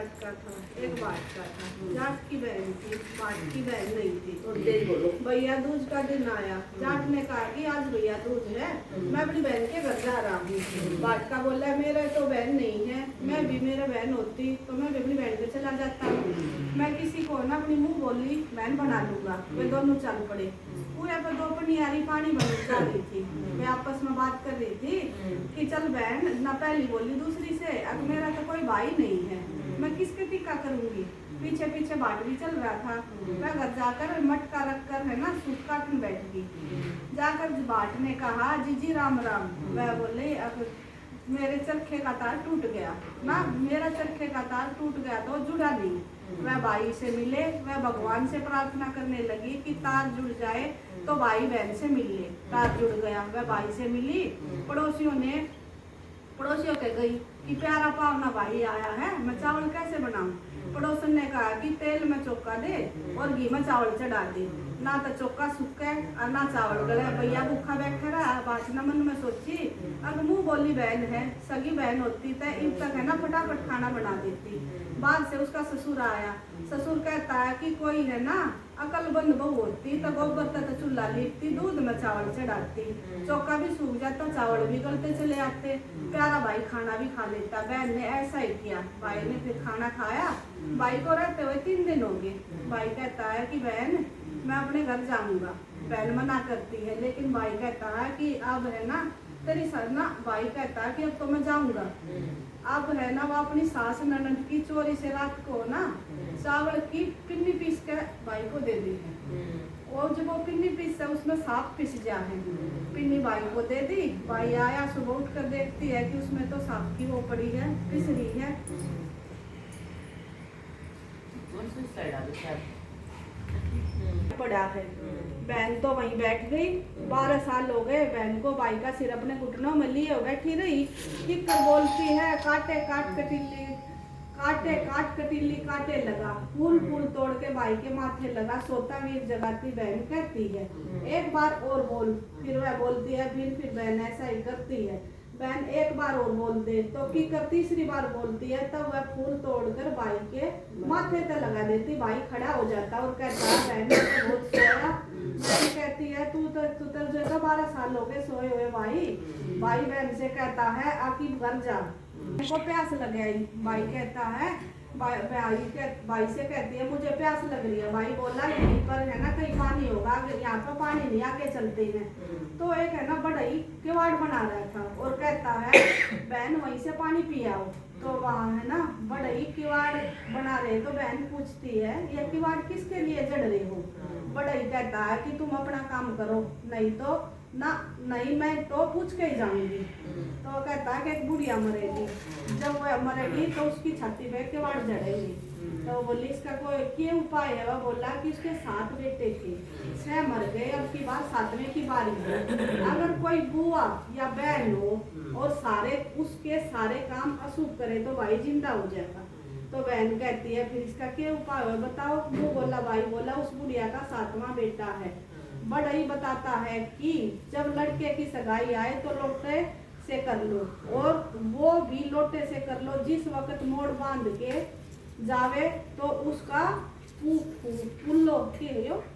जाट का था, एक बाट का था। जाट की बहन थी, बाट की बहन नहीं थी। भैया दूज का दिन आया, जाट ने कहा कि आज भैया दूज है, मैं अपनी बहन के घर जा रहा हूँ। बाट का बोला मेरा तो बहन नहीं है, मैं भी मेरा बहन होती तो मैं भी अपनी बहन के चला जाता। मैं किसी को ना अपनी मुंह बोली बहन बना लूंगा। वे दोनों चल पड़े। पूरे पर दो पनियारी पानी भर जा रही थी। वे आपस में बात कर रही थी कि चल बहन ना पहली बोली दूसरी से, अब मेरा तो कोई भाई नहीं है, मैं किसके टिक्का करूंगी। पीछे पीछे बाट भी चल रहा था। मैं घर जाकर मटका रख कर है ना सूप काटने बैठ गई। जाकर बाट ने कहा जीजी राम राम। वह बोले अब मेरे चरखे का तार टूट गया ना, मेरा चरखे का तार टूट गया तो जुड़ा नहीं। वह भाई से मिले, वह भगवान से प्रार्थना करने लगी कि तार जुड़ जाए तो भाई बहन से मिल ले। तार जुड़ गया, वह भाई से मिली। पड़ोसियों के गई कि प्यारा पावना भाई आया है, मैं चावल कैसे बनाऊं। पड़ोसन ने कहा कि तेल में चौका दे और घी में चावल चढ़ा दे, ना तो चौका सूखे और ना चावल गले। भैया भूखा बैठा रहा। बाचना मन में सोची अब मुंह बोली बहन है, सगी बहन होती तो इन तक है ना फटाफट खाना बना देती। बाद से उसका ससुर आया। ससुर कहता है कि कोई है ना अकलबंद बहू होती तो गोबर तो चूल्हा लीपती, दूध में चावल चढ़ाती, चौका भी सूख जाता, चावल भी गलते चले आते, प्यारा भाई खाना भी खा लेता। बहन ने ऐसा ही किया। भाई ने फिर खाना खाया। भाई को रहते हुए 3 दिन हो गए। भाई कहता है कि बहन मैं अपने घर जाऊंगा। बहन मना करती है, लेकिन भाई कहता है कि अब है ना तेरी सरना। भाई कहता है कि अब तो मैं जाऊंगा। अब है ना वो अपनी सास ननद की चोरी से रात को ना चावल की पिन्नी पीस के भाई को दे दी है। और जब वो पिन्नी पीस है उसमें सांप पिस गया है। पिन्नी भाई को दे दी। भाई आया, सुबह उठ कर देखती है कि उसमें तो सांप की वो पड़ी है, पिस रही है। पड़ा है। बहन तो वहीं बैठ गई। 12 साल हो गए बहन को भाई का सिर अपने घुटनों में लिए बैठी रही। किकर बोलती है काटे काट कटीली, काटे काट कटीली काटे लगा, फूल फूल तोड़ के भाई के माथे लगा, सोता वीर जगाती बहन कहती है। एक बार और बोल। फिर वह बोलती है, फिर बहन ऐसा ही करती है। बहन एक बार और बोल दे तो किकर तीसरी बार बोलती है, तब वह फूल तोड़कर भाई के माथे पे लगा देती। भाई खड़ा हो जाता और कहता है बहन तो बहुत सोया। बहन कहती है तू तो जो 12 साल हो गए सोए हुए भाई। भाई बहन से कहता है आकी घर जा, को प्यास लग गई। भाई कहता है भाई से कहती है मुझे प्यास लग रही है। भाई बोला यहीं पर है ना कहीं पानी होगा, यहाँ पर पानी नहीं, आके चलते हैं। तो एक है ना बढ़ई किवाड़ बना रहा था और कहता है बहन वहीं से पानी पी आओ। तो वहाँ है ना बढ़ई किवाड़ बना रहे। तो बहन पूछती है ये किवाड़ किसके लिए जड़ रहे हो। बढ़ई कहता है कि तुम अपना काम करो, नहीं तो ना नहीं मैं तो पूछ के ही जाऊंगी। तो कहता है कि एक बुढ़िया मरेगी, जब वह मरेगी तो उसकी छाती पे किवाड़ जड़ेगी। तो बोली इसका कोई क्या उपाय है। वह बोला कि उसके 7 बेटे थे, 6 मर गए, अब की बात 7वें की बारी है। अगर कोई बुआ या बहन हो और उसके सारे काम अशुभ करे तो भाई जिंदा हो जाएगा। तो बहन कहती है फिर इसका क्या उपाय है बताओ। वो बोला भाई बोला उस बुढ़िया का 7वां बेटा है। बढ़ई बताता है कि जब लड़के की सगाई आए तो लोटे से कर लो, और वो भी लोटे से कर लो। जिस वक्त मोड़ बांध के जावे तो उसका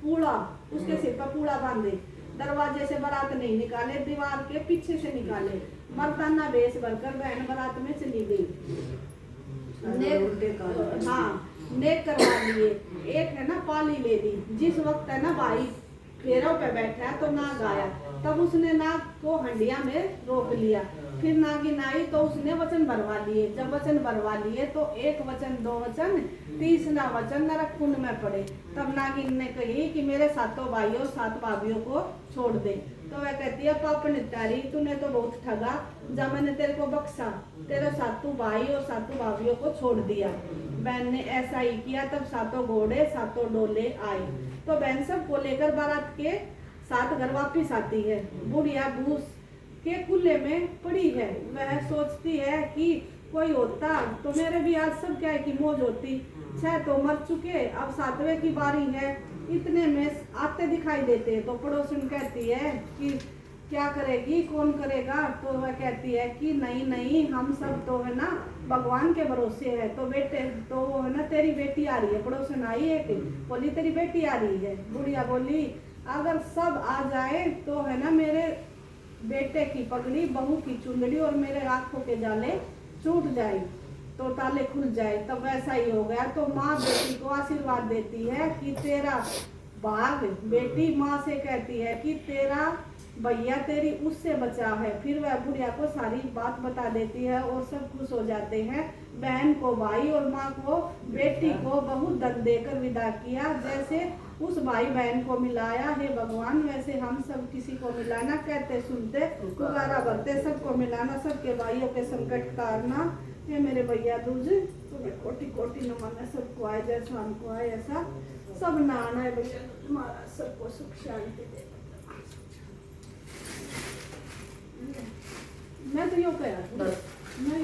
पूड़ा उसके सिर पर पूड़ा बांधे। दरवाजे से बारात नहीं निकाले, दीवार के पीछे से निकाले। मर्दाना बेस भरकर बहन बारात में चली गई। नेक करवा लिए। एक है ना पाली ले ली। जिस वक्त है ना भाई फेरों पे बैठा है तो नाग आया, तब उसने नाग को हंडिया में रोक लिया। फिर नागिन आई तो उसने वचन भरवा लिए। जब वचन भरवा लिए तो 1 वचन 2 वचन 30वां वचन नरक कुंड में पड़े। तब नागिन ने कही कि मेरे 7 भाइयों 7 भाभियों को छोड़ दे। तो वह कहती है पाप नितारी तूने तो बहुत ठगा, जब मैंने तेरे को बख्शा तेरे 7 भाई और 7 भाभियों को छोड़ दिया। बहन ने ऐसा ही किया। तब 7 घोड़े 7 डोले आए। तो बहन सबको लेकर बारात के साथ घर वापिस आती है। बुढ़िया भूस के कुल्ले में पड़ी है। वह सोचती है कि कोई होता तो मेरे भी आज सब क्या है कि मौज होती। 6 तो मर चुके, अब 7वें की बारी है। इतने में आते दिखाई देते। तो पड़ोसन कहती है कि क्या करेगी, कौन करेगा। तो वह कहती है कि नहीं नहीं, हम सब तो है ना भगवान के भरोसे है। तो बेटे तो वो है ना तेरी बेटी आ रही है, पड़ोसन आई है कि बोली तेरी बेटी आ रही है। बुढ़िया बोली अगर सब आ जाए तो है ना मेरे बेटे की पगड़ी, बहू की चुंदड़ी और मेरे आंखों के जाले छूट जाए, तो ताले खुल जाए। तब वैसा ही हो गया। तो माँ बेटी को आशीर्वाद देती है कि तेरा भाग, बेटी माँ से कहती है कि तेरा भैया तेरी उससे बचा है। फिर वह बुढ़िया को सारी बात बता देती है और सब खुश हो जाते हैं। बहन को भाई और माँ को बेटी को बहुत दंड देकर विदा किया। जैसे उस भाई बहन को मिलाया हे भगवान, वैसे हम सब किसी को मिलाना, कहते सुनते पुकारा भरते सबको मिलाना, सबके भाइयों के संकट तारना। हे मेरे भैया दूज तुम्हें कोटि कोटि नमन है। सबको आए जैसा हमको आए ऐसा सब नाना है भैया, तुम्हारा सबको सुख शांति दे। मैं तो यो कह रहा था, मैं